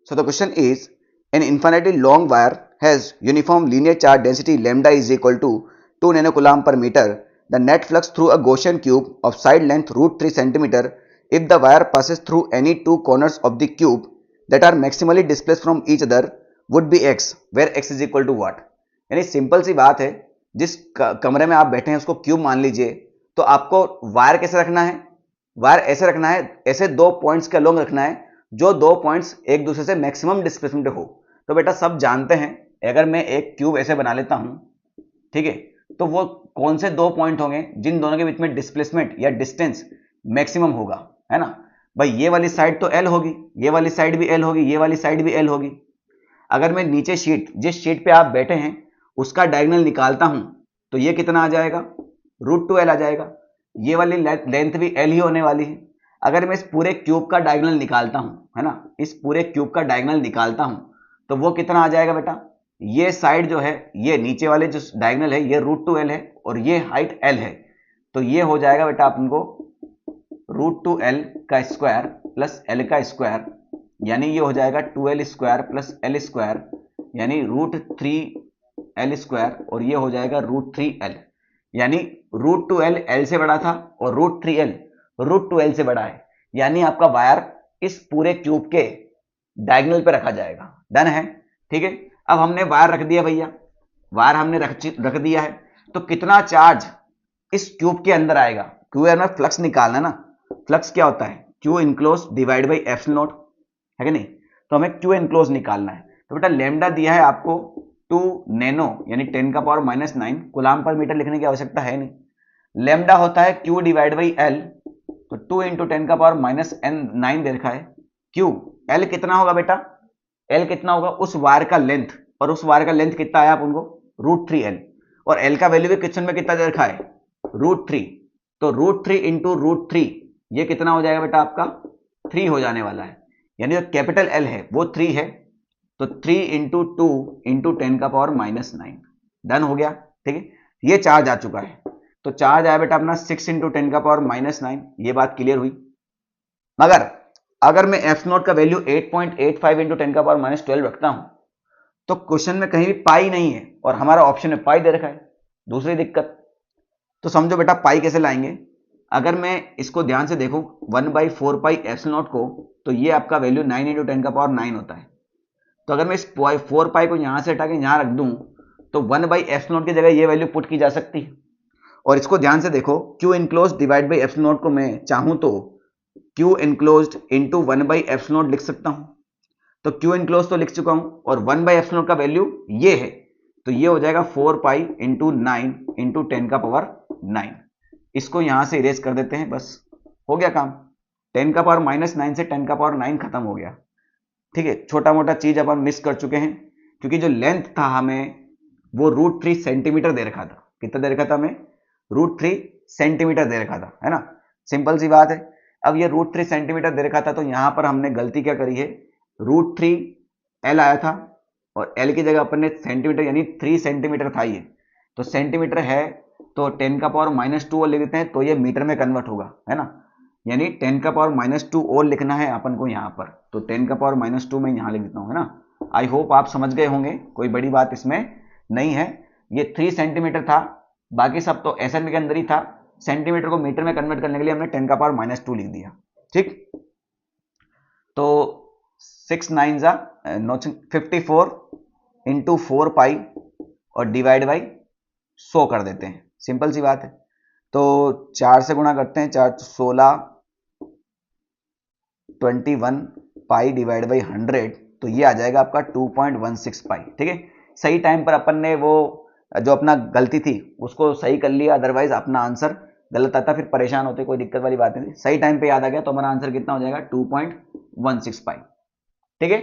So the question is, an infinitely long wire has uniform linear charge density lambda is equal to 2 nanocoulomb per meter. The net flux through a Gaussian cube of side length root 3 centimeter if the wire passes through any two corners of the cube that are maximally displaced from each other would be x, where x is equal to what. यानी simple सी बात है, जिस कमरे में आप बैठे हैं उसको क्यूब मान लीजिए, तो आपको वायर कैसे रखना है, वायर ऐसे रखना है, ऐसे दो पॉइंट्स के अलोंग रखना है जो दो पॉइंट्स एक दूसरे से मैक्सिमम डिस्प्लेसमेंट हो। तो बेटा सब जानते हैं, अगर मैं एक क्यूब ऐसे बना लेता हूं, ठीक है, तो वो कौन से दो पॉइंट होंगे जिन दोनों के बीच में डिस्प्लेसमेंट या डिस्टेंस मैक्सिमम होगा, है ना भाई। ये वाली साइड तो एल होगी, ये वाली साइड भी एल होगी, ये वाली साइड भी एल होगी। अगर मैं नीचे शीट, जिस शीट पे आप बैठे हैं उसका डायगोनल निकालता हूं तो ये कितना आ जाएगा, √2l आ जाएगा। ये वाली लेंथ भी एल ही होने वाली है। अगर मैं इस पूरे क्यूब का डायगोनल निकालता हूं, है ना, इस पूरे क्यूब का डायगोनल निकालता हूं तो वो कितना आ जाएगा बेटा, ये साइड जो है, ये नीचे वाले जो डायगोनल है ये √2l है और ये हाइट l है, तो ये हो जाएगा बेटा अपन को √2l का स्क्वायर प्लस l का स्क्वायर, यानी ये हो जाएगा 2l square plus l square, यानी √3l स्क्वायर, और ये हो जाएगा √3l, यानी √2l l से बड़ा था और √3l √2l से बड़ा है, यानी आपका वायर इस पूरे क्यूब के डायगोनल पे रखा जाएगा। डन है, ठीक है। अब हमने वायर रख दिया भैया, वायर हमने रख दिया है, तो कितना चार्ज इस क्यूब के अंदर आएगा, क्यूब में फ्लक्स निकालना ना। फ्लक्स क्या होता है, Q enclose divide by epsilon not, है कि नहीं, तो हमें क्यू इनक्लोज निकालना है। तो बेटा लैम्डा दिया है आपको 2 नैनो यानी 10⁻⁹ कूलम्ब पर मीटर लिखने की आवश्यकता है नहीं। लैम्डा होता है क्यू डिवाइड बाई एल, तो 2 × 10⁻⁹ दे रखा है। क्यू एल कितना होगा बेटा, एल कितना होगा उस वायर का लेंथ, और उस वायर का लेंथ कितना आया अपन को √3l, और एल का वैल्यू भी क्वेश्चन में कितना दे रखा है √3, तो √3 × √3 ये कितना हो जाएगा बेटा आपका 3 हो जाने वाला है, यानी जो कैपिटल एल है वो 3 है, तो 3 × 2 × 10⁻⁹। डन हो गया, ठीक है। ये चार्ज आ चुका है, तो चार्ज आया बेटा अपना 6 × 10⁻⁹। ये बात क्लियर हुई। मगर अगर मैं एफ नोट का वैल्यू 8.85 × 10⁻12 रखता हूं तो क्वेश्चन में कहीं भी पाई नहीं है और हमारा ऑप्शन में पाई दे रखा है, दूसरी दिक्कत। तो समझो बेटा पाई कैसे लाएंगे, अगर मैं इसको ध्यान से देखूं 1/4 एप्सिलॉन नॉट को, तो ये आपका वैल्यू 9 × 10⁻9 होता है। तो अगर मैं इस 4 पाई को यहां से हटा के यहां रख दूं तो 1/एप्सिलॉन नॉट की जगह ये वैल्यू पुट की जा सकती है। और इसको ध्यान से देखो, Q enclose divide by epsilon not को मैं चाहूं तो क्यू इनक्लोज्ड इंटू 1/एप्सिलॉन नॉट लिख सकता हूं। तो क्यू इनक्लोज तो लिख चुका हूं, और 1/एप्सिलॉन नॉट का वैल्यू ये है, तो ये हो जाएगा 4 पाई × 9 × 10⁻9। इसको यहां से इरेज कर देते हैं, बस हो गया काम। 10⁻⁹ से 10⁻9 खत्म हो गया, ठीक है। छोटा मोटा चीज अपन मिस कर चुके हैं, क्योंकि जो लेंथ था हमें वो √3 सेंटीमीटर दे रखा था। कितना दे रखा था हमें, √3 सेंटीमीटर दे रखा था, है ना। सिंपल सी बात है। अब ये √3 सेंटीमीटर दे रखा था, तो यहां पर हमने गलती क्या करी है, √3l आया था और l की जगह अपन ने सेंटीमीटर यानी 3 सेंटीमीटर था ये, तो सेंटीमीटर है तो 10⁻⁻2 लिख देते हैं, तो ये मीटर में कन्वर्ट होगा, है ना। यानी 10⁻⁻2 लिखना है अपन को यहाँ पर, तो 10⁻⁻2 में यहाँ लिख देता हूँ, है ना। आई होप आप समझ गए होंगे, कोई बड़ी बात इसमें नहीं है। ये 3 सेंटीमीटर था, बाकी सब तो SI के अंदर ही था। सेंटीमीटर को मीटर में कन्वर्ट करने के लिए हमने 10⁻⁻2 लिख दिया, ठीक। तो 6 9 54 × 4 पाई और डिवाइड बाई 100 कर देते हैं, सिंपल सी बात है। तो 4 से गुणा करते हैं, 4 16 21 पाई डिवाइड बाई 100, तो ये आ जाएगा आपका 2.16 पाई, ठीक है। सही टाइम पर अपन ने वो जो अपना गलती थी उसको सही कर लिया, अदरवाइज अपना आंसर गलत आता फिर परेशान होते, कोई दिक्कत वाली बात नहीं थी। सही टाइम पे याद आ गया तो हमारा आंसर कितना हो जाएगा 2.16 पाई, ठीक है।